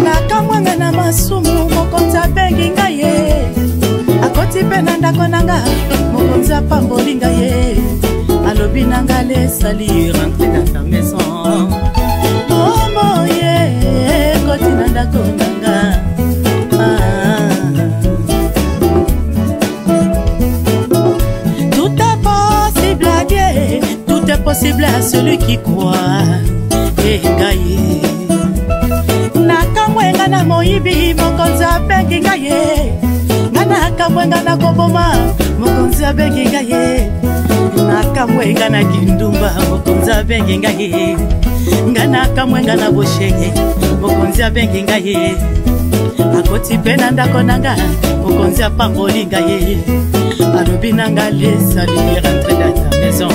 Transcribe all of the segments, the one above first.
nakamwanga na masumu mokonzi abengi ngai ye akoti mpe na ndako nanga mokonzi apamboli ngai ye alobi nanga lesali rentre dans ta maison moye koti na ndako nanga tout est possible à Dieu, tout est possible à celui qui croit ngai nakamwenga na moyibi mokonzi abengi ngai ye nga nakamwenga na koboma mokonzi abengi ngai ye nakamwenga na kindumba mokonzi abengi ngai ye nga nakamwenga na boshenge mokonzi abengi ngai ye akoti mpe na ndako nanga mokonzi apamboli ngai ye alobi nanga lesali rentre dans ta maison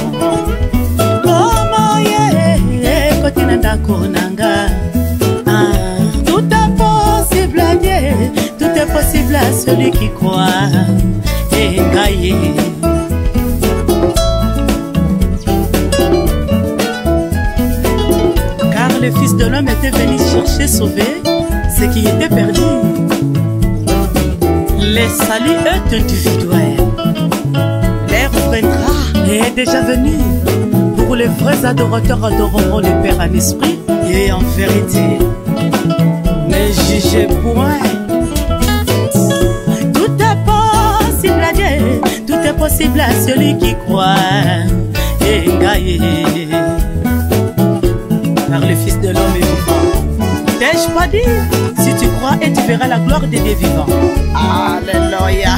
koti na ndako nanga tout est possible à Dieu, tout est possible à celui qui croit ngai. Car le Fils de l'homme était venu chercher, sauver ce qui était perdu. Le salut est individuel. L'heure viendra et est déjà venu. Pour les vrais adorateurs adoreront le Père en esprit et en vérité. Ne jugez point. Tout est possible à Dieu, tout est possible à celui qui croit ngai. Car le Fils de l'homme est vivant. T'ai-je pas dit? Si tu crois et tu verras la gloire des dieux vivants. Alléluia.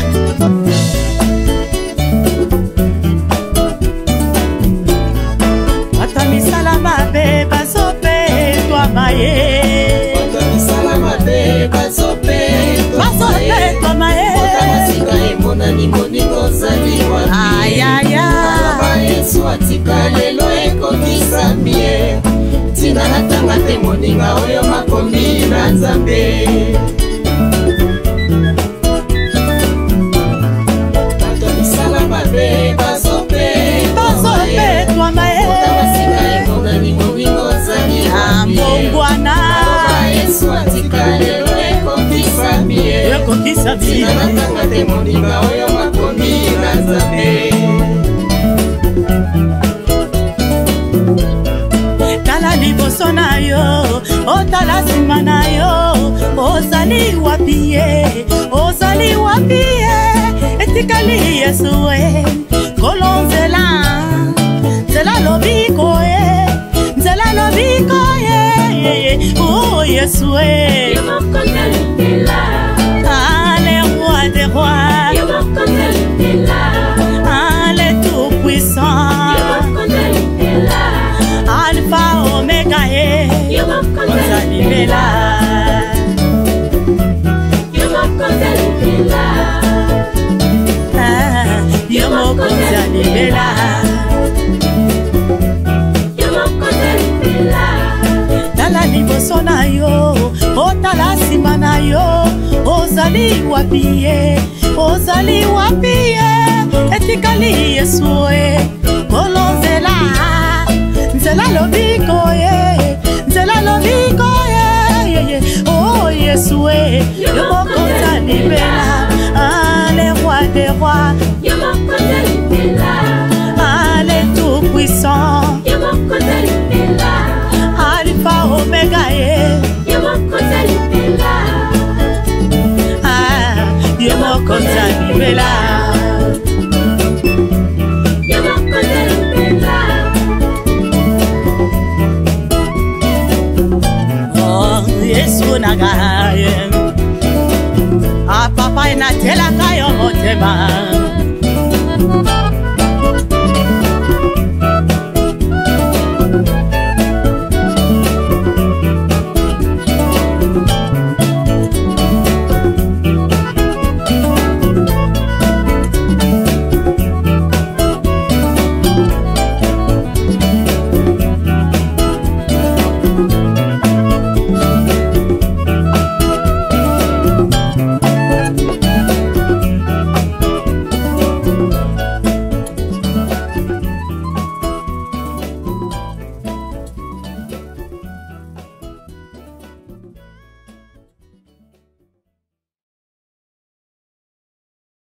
Atami salama be basope toi maye. Atami salama be basope toi maye. Otamasika emona ni moningo zali wa. Ayaya. Baba Yesu atika lelo ekokisa mie. Tina natanga te moninga oyo makomi na Nzambe. Atami salama be basope toi maye. Mbongwana Yesu atika lelo ekokisa mie. Ekokisa mie. Natanga te moninga oyo makomi na Nzambe. Tala liboso na yo, otala nsima na yo. Ozali wapi ye, ozali wapi ye. Etikali Yesu e, kolo nzela, nzela lobiko e, nzela lobiko e. Oh Yesu e, le roi des rois, le tout puissant, Alpha Omega e, ozali bela, yo moko ozali bela. Tala liboso na yo, otala nsima na yo. Ozali wapi ye, ozali wapi ye. Etikali Yesu e, kolo nzela, nzela lobiko ye, nzela lobiko ye. Oh Yesu e, yo moko ozali bela. Le roi des rois, le tout puissant, Alpha Omega ye. Yo moko ozali bela.